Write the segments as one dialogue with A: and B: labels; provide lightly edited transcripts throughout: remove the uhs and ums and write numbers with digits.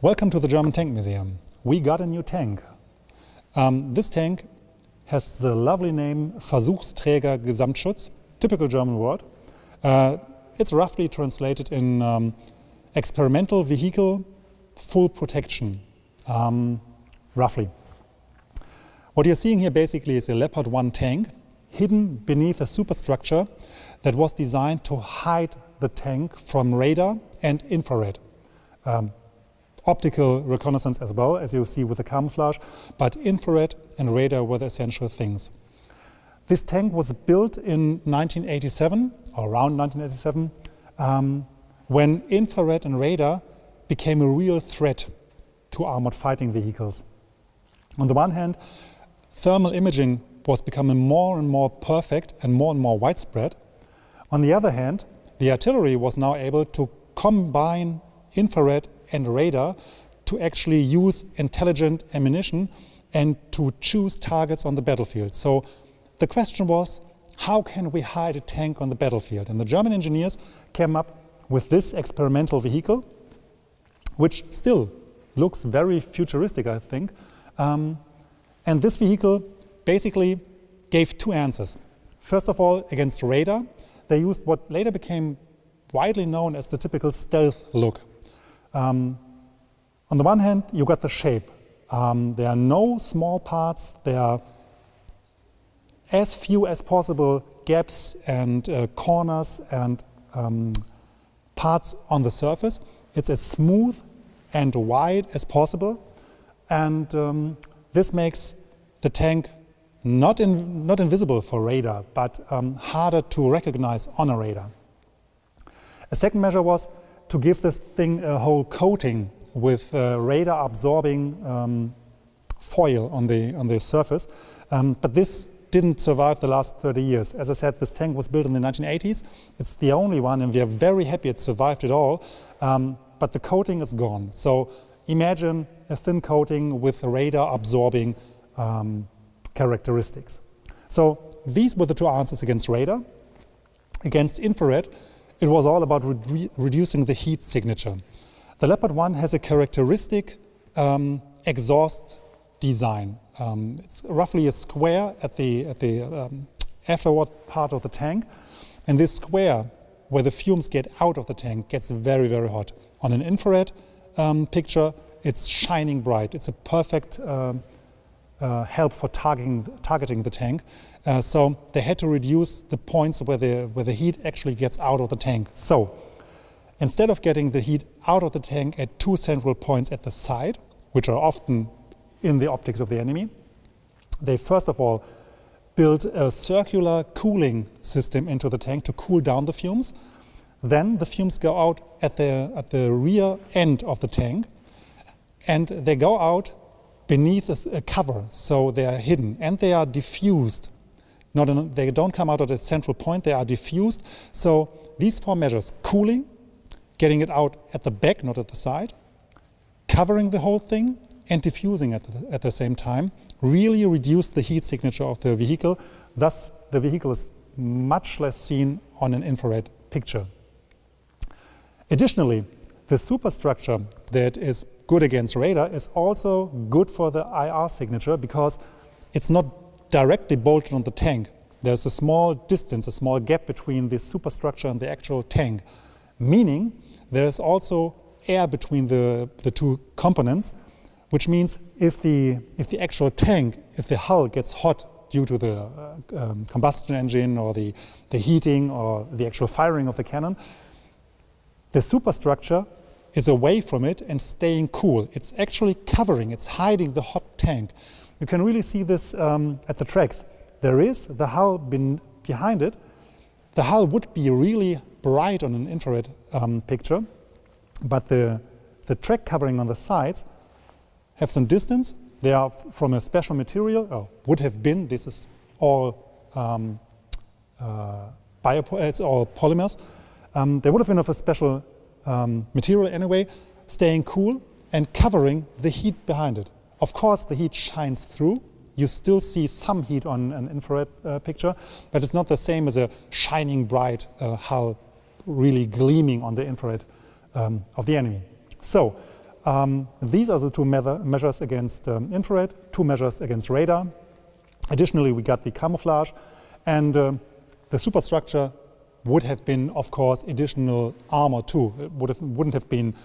A: Welcome to the German Tank Museum. We got a new tank. This tank has the lovely name Versuchsträger Gesamtschutz, typical German word. It's roughly translated in experimental vehicle full protection, roughly. What you're seeing here basically is a Leopard 1 tank hidden beneath a superstructure that was designed to hide the tank from radar and infrared. Optical reconnaissance as well, as you see with the camouflage, but infrared and radar were the essential things. This tank was built in 1987, or around 1987, when infrared and radar became a real threat to armored fighting vehicles. On the one hand, thermal imaging was becoming more and more perfect and more widespread. On the other hand, the artillery was now able to combine infrared and radar to actually use intelligent ammunition and to choose targets on the battlefield. So the question was, how can we hide a tank on the battlefield? And the German engineers came up with this experimental vehicle, which still looks very futuristic, I think. And this vehicle basically gave two answers. First of all, against radar, they used what later became widely known as the typical stealth look. On the one hand, you got the shape. There are no small parts. There are as few as possible gaps and corners and parts on the surface. It's as smooth and wide as possible. And this makes the tank not invisible for radar, but harder to recognize on a radar. A second measure was to give this thing a whole coating with radar absorbing foil on the surface. But this didn't survive the last 30 years. As I said, this tank was built in the 1980s. It's the only one, and we are very happy it survived it all. But the coating is gone. So imagine a thin coating with radar absorbing characteristics. So these were the two answers against radar. Against infrared, it was all about reducing the heat signature. The Leopard 1 has a characteristic exhaust design. It's roughly a square at the afterward part of the tank, and this square, where the fumes get out of the tank, gets very, very hot. On an infrared picture, it's shining bright. It's a perfect help for targeting the tank. So they had to reduce the points where the heat actually gets out of the tank. So instead of getting the heat out of the tank at two central points at the side, which are often in the optics of the enemy, they first of all built a circular cooling system into the tank to cool down the fumes. Then the fumes go out at the rear end of the tank, and they go out beneath a cover, so they are hidden and they are diffused. They don't come out at a central point, they are diffused. So these four measures, cooling, getting it out at the back, not at the side, covering the whole thing, and diffusing at the same time, really reduce the heat signature of the vehicle. Thus, the vehicle is much less seen on an infrared picture. Additionally, the superstructure that is good against radar is also good for the IR signature because it's not directly bolted on the tank. There's a small distance, a small gap between the superstructure and the actual tank, meaning there is also air between the two components, which means if the actual tank, if the hull gets hot due to the combustion engine or the heating or the actual firing of the cannon, the superstructure is away from it and staying cool. It's actually covering, it's hiding the hot tank. You can really see this at the tracks. There is the hull behind it. The hull would be really bright on an infrared picture, but the track covering on the sides have some distance. They are from a special material, or would have been. This is all it's all polymers. They would have been of a special material anyway, staying cool and covering the heat behind it. Of course, the heat shines through. You still see some heat on an infrared picture, but it's not the same as a shining bright hull really gleaming on the infrared of the enemy. So These are the two measures against infrared, two measures against radar. Additionally, we got the camouflage, and the superstructure would have been, of course, additional armor too. It wouldn't have been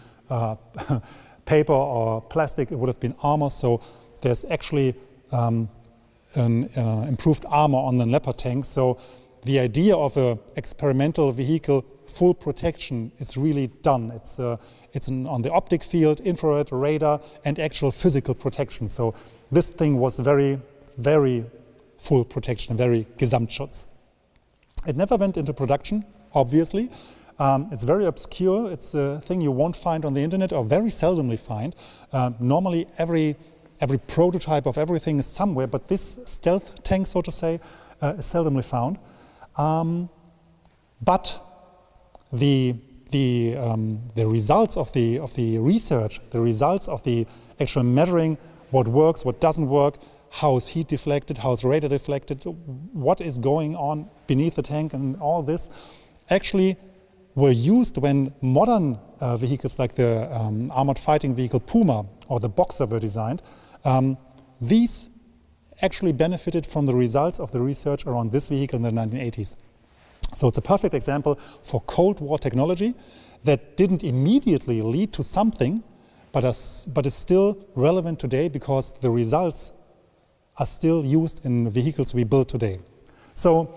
A: paper or plastic, it would have been armor. So there's actually an improved armor on the Leopard tank. So the idea of an experimental vehicle, full protection, is really done. It's on the optic field, infrared, radar, and actual physical protection. So this thing was very, very full protection, very Gesamtschutz. It never went into production, obviously. It's very obscure. It's a thing you won't find on the internet, or very seldomly find. Normally, every prototype of everything is somewhere, but this stealth tank, so to say, is seldomly found. But the results of the research, the results of the actual measuring what works, what doesn't work, how is heat deflected, how is radar deflected, what is going on beneath the tank, and all this actually were used when modern vehicles like the armored fighting vehicle Puma or the Boxer were designed. These actually benefited from the results of the research around this vehicle in the 1980s. So it's a perfect example for Cold War technology that didn't immediately lead to something, but is still relevant today because the results are still used in vehicles we build today. So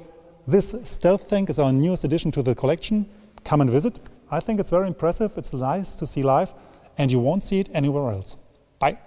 A: this stealth tank is our newest addition to the collection. Come and visit. I think it's very impressive. It's nice to see live, and you won't see it anywhere else. Bye.